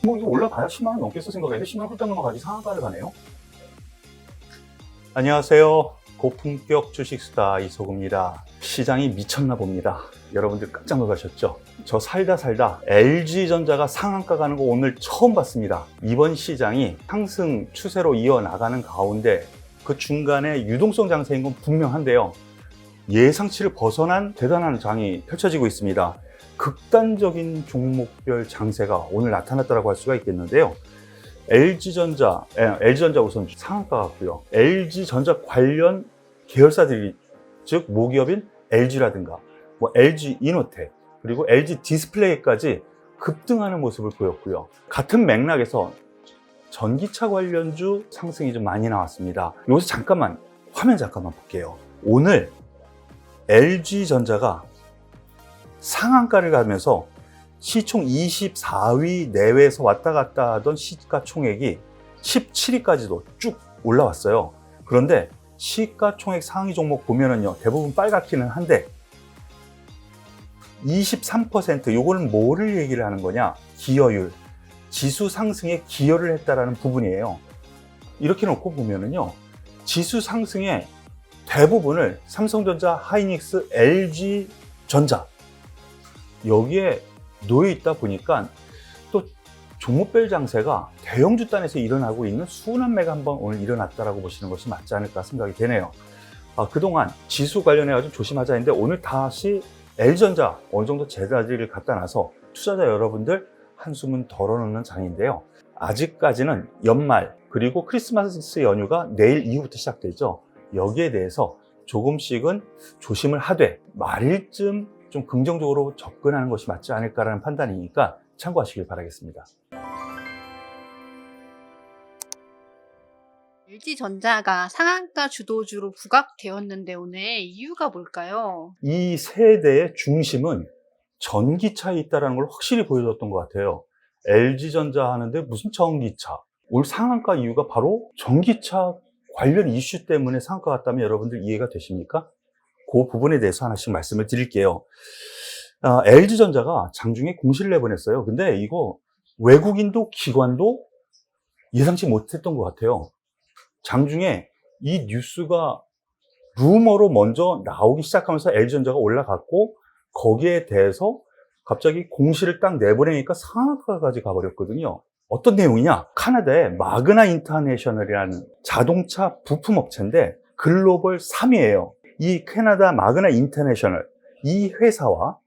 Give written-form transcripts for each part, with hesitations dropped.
뭐 이거 올라가야 10만 원 넘겠어 생각했는데 10만 원 훌쩍 넘어가지 상한가를 가네요. 안녕하세요. 고품격 주식스타 이소구입니다. 시장이 미쳤나 봅니다. 여러분들 깜짝 놀라셨죠? 저 살다 LG전자가 상한가 가는 거 오늘 처음 봤습니다. 이번 시장이 상승 추세로 이어나가는 가운데 그 중간에 유동성 장세인 건 분명한데요. 예상치를 벗어난 대단한 장이 펼쳐지고 있습니다. 극단적인 종목별 장세가 오늘 나타났다고 할 수가 있겠는데요. LG전자 우선 상한가 같고요. LG전자 관련 계열사들이, 즉 모기업인 LG라든가 LG 이노텍 그리고 LG 디스플레이까지 급등하는 모습을 보였고요. 같은 맥락에서 전기차 관련주 상승이 좀 많이 나왔습니다. 여기서 화면 잠깐만 볼게요. 오늘 LG전자가 상한가를 가면서 시총 24위 내외에서 왔다 갔다 하던 시가총액이 17위까지도 쭉 올라왔어요. 그런데 시가총액 상위 종목 보면은요, 대부분 빨갛기는 한데 23%, 요거는 뭐를 얘기를 하는 거냐? 기여율, 지수 상승에 기여를 했다라는 부분이에요. 이렇게 놓고 보면은요, 지수 상승의 대부분을 삼성전자, 하이닉스, LG전자 여기에 놓여 있다 보니까 또 종목별 장세가 대형주 단에서 일어나고 있는 순환매가 한번 오늘 일어났다라고 보시는 것이 맞지 않을까 생각이 되네요. 그동안 지수 관련해가지고 조심하자 했는데 오늘 다시 LG전자 어느 정도 제자리를 갖다 놔서 투자자 여러분들 한숨은 덜어놓는 장인데요. 아직까지는 연말 그리고 크리스마스 연휴가 내일 이후부터 시작되죠. 여기에 대해서 조금씩은 조심을 하되 말일쯤 좀 긍정적으로 접근하는 것이 맞지 않을까라는 판단이니까 참고하시길 바라겠습니다. LG전자가 상한가 주도주로 부각되었는데 오늘 이유가 뭘까요? 이 세대의 중심은 전기차에 있다는 걸 확실히 보여줬던 것 같아요. LG전자 하는데 무슨 전기차? 올 상한가 이유가 바로 전기차 관련 이슈 때문에 상한가 갔다면 여러분들 이해가 되십니까? 그 부분에 대해서 하나씩 말씀을 드릴게요. LG전자가 장중에 공시를 내보냈어요. 근데 이거 외국인도 기관도 예상치 못했던 것 같아요. 장중에 이 뉴스가 루머로 먼저 나오기 시작하면서 LG전자가 올라갔고 거기에 대해서 갑자기 공시를 딱 내보내니까 상한가까지 가버렸거든요. 어떤 내용이냐? 카나다의 마그나 인터내셔널이라는 자동차 부품업체인데 글로벌 3위예요. 이 캐나다 마그나 인터내셔널 이 회사와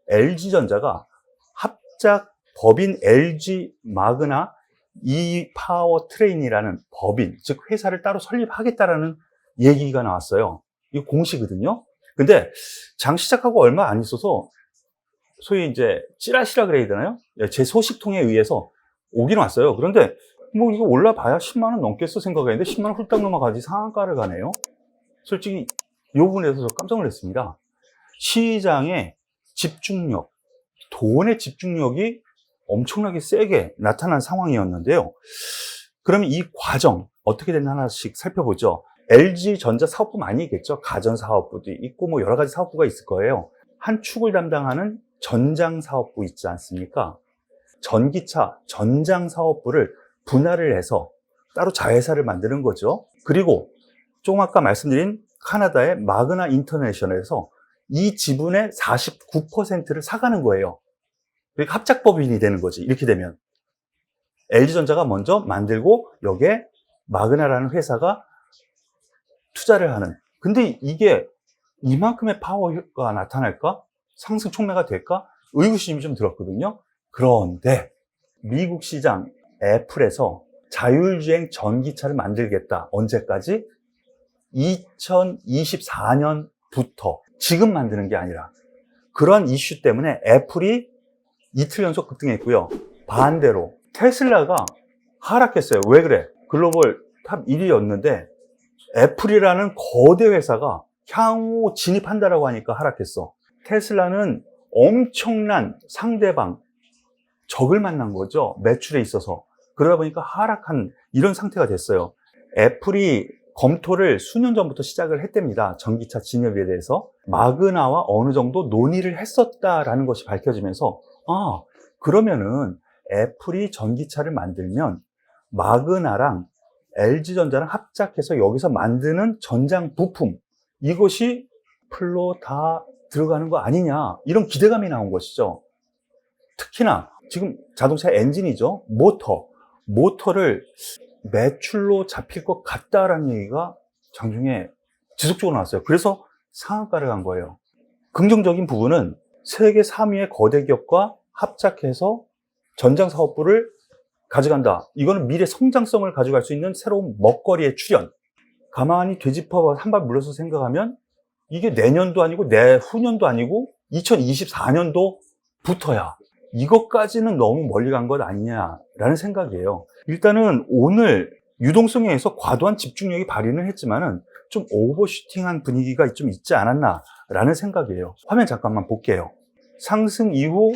LG전자가 합작 법인 LG 마그나 이 파워 트레인이라는 법인, 즉 회사를 따로 설립하겠다라는 얘기가 나왔어요. 이거 공시거든요. 근데 장 시작하고 얼마 안 있어서 소위 이제 찌라시라 그래야 되나요? 제 소식통에 의해서 오긴 왔어요. 그런데 뭐 이거 올라봐야 10만 원 넘겠어 생각했는데 10만 원 훌쩍 넘어가지 상한가를 가네요. 솔직히 이 부분에서 저 깜짝 놀랐습니다. 시장의 집중력, 돈의 집중력이 엄청나게 세게 나타난 상황이었는데요. 그러면 이 과정 어떻게 됐나 하나씩 살펴보죠. LG전자 사업부는 아니겠죠. 가전사업부도 있고 뭐 여러 가지 사업부가 있을 거예요. 한 축을 담당하는 전장사업부 있지 않습니까? 전기차 전장사업부를 분할을 해서 따로 자회사를 만드는 거죠. 그리고 조금 아까 말씀드린 카나다의 마그나 인터내셔널에서 이 지분의 49%를 사가는 거예요. 그러니까 합작법인이 되는 거지. 이렇게 되면 LG전자가 먼저 만들고 여기에 마그나라는 회사가 투자를 하는. 근데 이게 이만큼의 파워가 나타날까? 상승 촉매가 될까? 의구심이 좀 들었거든요. 그런데 미국 시장 애플에서 자율주행 전기차를 만들겠다. 언제까지? 2024년부터. 지금 만드는 게 아니라. 그런 이슈 때문에 애플이 이틀 연속 급등했고요. 반대로 테슬라가 하락했어요. 왜 그래? 글로벌 탑 1위였는데 애플이라는 거대 회사가 향후 진입한다라고 하니까 하락했어. 테슬라는 엄청난 상대방, 적을 만난 거죠. 매출에 있어서. 그러다 보니까 하락한 이런 상태가 됐어요. 애플이 검토를 수년 전부터 시작을 했답니다. 전기차 진입에 대해서. 마그나와 어느 정도 논의를 했었다라는 것이 밝혀지면서 그러면은 애플이 전기차를 만들면 마그나랑 LG전자랑 합작해서 여기서 만드는 전장 부품, 이것이 풀로 다 들어가는 거 아니냐, 이런 기대감이 나온 것이죠. 특히나 지금 자동차 엔진이죠. 모터를 매출로 잡힐 것 같다라는 얘기가 장중에 지속적으로 나왔어요. 그래서 상한가를 간 거예요. 긍정적인 부분은 세계 3위의 거대 기업과 합작해서 전장 사업부를 가져간다. 이거는 미래 성장성을 가져갈 수 있는 새로운 먹거리의 출현. 가만히 되짚어 한 발 물러서 생각하면 이게 내년도 아니고 내후년도 아니고 2024년도부터야. 이것까지는 너무 멀리 간 것 아니냐라는 생각이에요. 일단은 오늘 유동성에 의해서 과도한 집중력이 발휘는 했지만은 좀 오버슈팅한 분위기가 좀 있지 않았나라는 생각이에요. 화면 잠깐만 볼게요. 상승 이후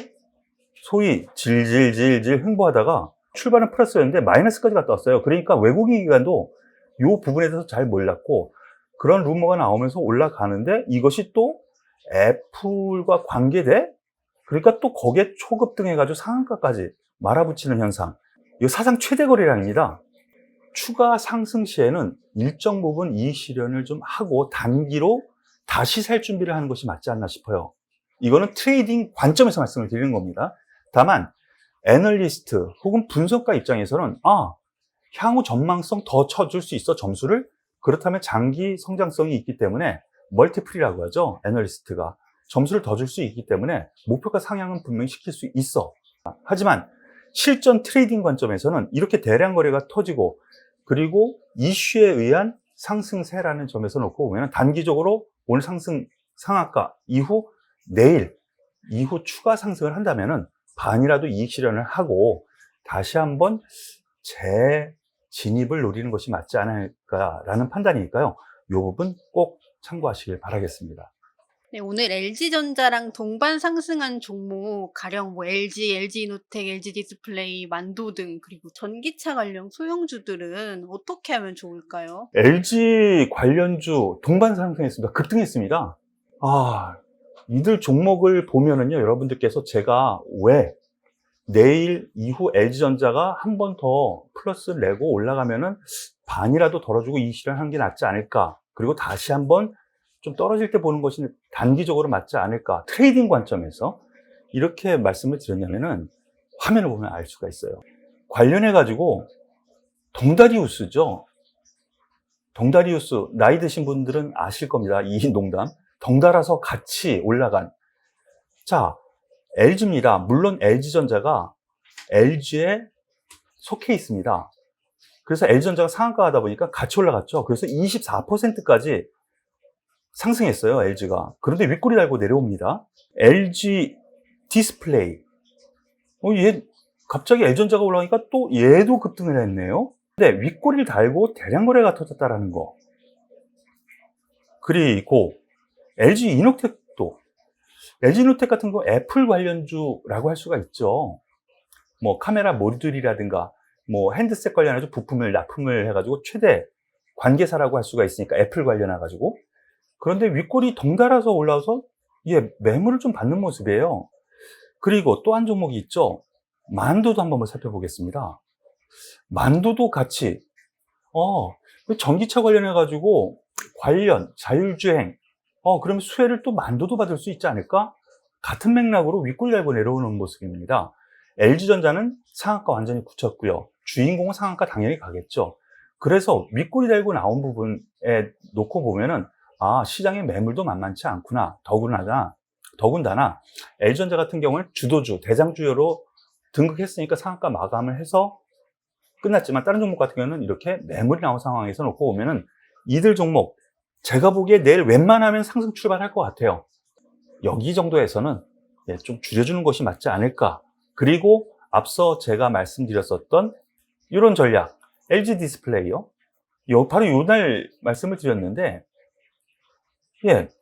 소위 질질질질 흥보하다가 출발은 플러스였는데 마이너스까지 갔다 왔어요. 그러니까 외국인 기관도 이 부분에 대해서 잘 몰랐고, 그런 루머가 나오면서 올라가는데 이것이 또 애플과 관계돼? 그러니까 또 거기에 초급등해가지고 상한가까지 말아붙이는 현상. 이 사상 최대 거래량입니다. 추가 상승 시에는 일정 부분 이익 실현을 좀 하고 단기로 다시 살 준비를 하는 것이 맞지 않나 싶어요. 이거는 트레이딩 관점에서 말씀을 드리는 겁니다. 다만 애널리스트 혹은 분석가 입장에서는 향후 전망성 더 쳐줄 수 있어, 점수를. 그렇다면 장기 성장성이 있기 때문에 멀티플이라고 하죠. 애널리스트가 점수를 더 줄 수 있기 때문에 목표가 상향은 분명히 시킬 수 있어. 하지만 실전 트레이딩 관점에서는 이렇게 대량 거래가 터지고 그리고 이슈에 의한 상승세라는 점에서 놓고 보면 단기적으로 오늘 상한가 이후 내일 이후 추가 상승을 한다면은 반이라도 이익 실현을 하고 다시 한번 재진입을 노리는 것이 맞지 않을까라는 판단이니까요. 이 부분 꼭 참고하시길 바라겠습니다. 네, 오늘 LG전자랑 동반 상승한 종목, 가령 LG, LG이노텍, LG디스플레이, 만도 등, 그리고 전기차 관련 소형주들은 어떻게 하면 좋을까요? LG 관련주 동반 상승했습니다. 급등했습니다. 이들 종목을 보면은요, 여러분들께서 제가 왜 내일 이후 LG전자가 한 번 더 플러스 내고 올라가면은 반이라도 덜어주고 이익 실현하는 게 낫지 않을까, 그리고 다시 한번 좀 떨어질 때 보는 것이 단기적으로 맞지 않을까, 트레이딩 관점에서 이렇게 말씀을 드렸냐면은 화면을 보면 알 수가 있어요. 관련해 가지고 덩다리우스죠. 덩다리우스 나이 드신 분들은 아실 겁니다. 이 농담. 덩달아서 같이 올라간. 자, LG입니다. 물론 LG전자가 LG에 속해 있습니다. 그래서 LG전자가 상한가 하다 보니까 같이 올라갔죠. 그래서 24%까지 상승했어요, LG가. 그런데 윗꼬리 달고 내려옵니다. LG 디스플레이. 얘 갑자기 LG전자가 올라가니까 또 얘도 급등을 했네요. 근데 윗꼬리를 달고 대량 거래가 터졌다라는 거. 그리고 LG이노텍도, LG이노텍 같은 거 애플 관련주라고 할 수가 있죠. 뭐 카메라 모듈이라든가 뭐 핸드셋 관련해서 납품을 해가지고 최대 관계사라고 할 수가 있으니까 애플 관련해가지고. 그런데 윗골이 덩달아서 올라와서 매물을 좀 받는 모습이에요. 그리고 또 한 종목이 있죠. 만도도 한번 살펴보겠습니다. 만도도 같이 전기차 관련해가지고 자율주행 그러면 수혜를 또 만도도 받을 수 있지 않을까? 같은 맥락으로 윗골 달고 내려오는 모습입니다. LG전자는 상한가 완전히 굳혔고요. 주인공은 상한가 당연히 가겠죠. 그래서 윗골이 달고 나온 부분에 놓고 보면은 시장의 매물도 만만치 않구나. 더군다나 LG전자 같은 경우는 주도주, 대장주로 등극했으니까 상한가 마감을 해서 끝났지만 다른 종목 같은 경우는 이렇게 매물이 나온 상황에서 놓고 보면은 이들 종목 제가 보기에 내일 웬만하면 상승 출발할 것 같아요. 여기 정도에서는 좀 줄여주는 것이 맞지 않을까. 그리고 앞서 제가 말씀드렸었던 이런 전략, LG 디스플레이요. 바로 요날 말씀을 드렸는데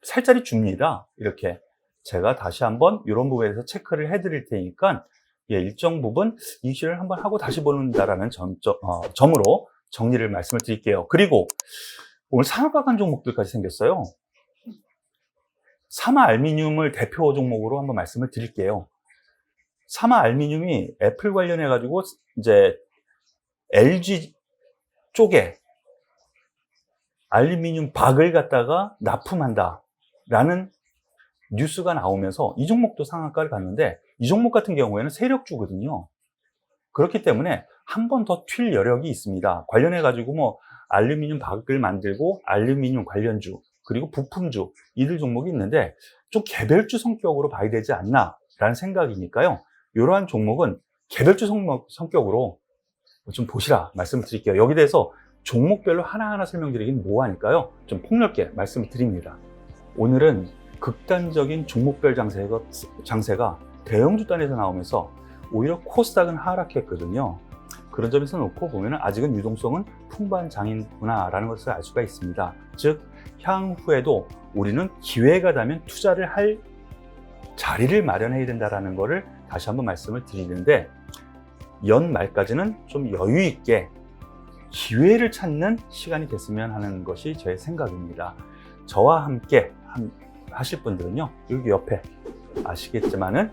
살짜리 줍니다. 이렇게 제가 다시 한번 이런 부분에서 체크를 해드릴 테니까 일정 부분 이익 실현을 한번 하고 다시 보는다라는 점으로 정리를 말씀을 드릴게요. 그리고 오늘 상한가 간 종목들까지 생겼어요. 사마 알미늄을 대표 종목으로 한번 말씀을 드릴게요. 사마 알루미늄이 애플 관련해 가지고 이제 LG 쪽에 알루미늄 박을 갖다가 납품한다라는 뉴스가 나오면서 이 종목도 상한가를 갔는데, 이 종목 같은 경우에는 세력주거든요. 그렇기 때문에 한 번 더 튈 여력이 있습니다. 관련해 가지고 뭐 알루미늄 박을 만들고 알루미늄 관련주 그리고 부품주 이들 종목이 있는데 좀 개별주 성격으로 봐야 되지 않나 라는 생각이니까요. 이러한 종목은 개별주 성격으로 좀 보시라 말씀을 드릴게요. 여기 대해서 종목별로 하나하나 설명드리긴 뭐하니까요. 좀 폭넓게 말씀을 드립니다. 오늘은 극단적인 종목별 장세가 대형주 단에서 나오면서 오히려 코스닥은 하락했거든요. 그런 점에서 놓고 보면 아직은 유동성은 풍부한장이구나라는 것을 알 수가 있습니다. 즉 향후에도 우리는 기회가 되면 투자를 할 자리를 마련해야 된다는 것을 다시 한번 말씀을 드리는데, 연말까지는 좀 여유 있게 기회를 찾는 시간이 됐으면 하는 것이 제 생각입니다. 저와 함께 하실 분들은요, 여기 옆에 아시겠지만은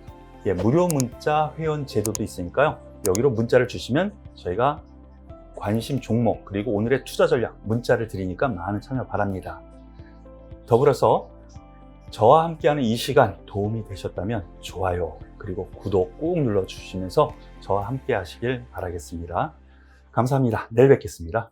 무료 문자 회원 제도도 있으니까요. 여기로 문자를 주시면 저희가 관심 종목 그리고 오늘의 투자 전략 문자를 드리니까 많은 참여 바랍니다. 더불어서 저와 함께하는 이 시간 도움이 되셨다면 좋아요 그리고 구독 꾹 눌러주시면서 저와 함께 하시길 바라겠습니다. 감사합니다. 내일 뵙겠습니다.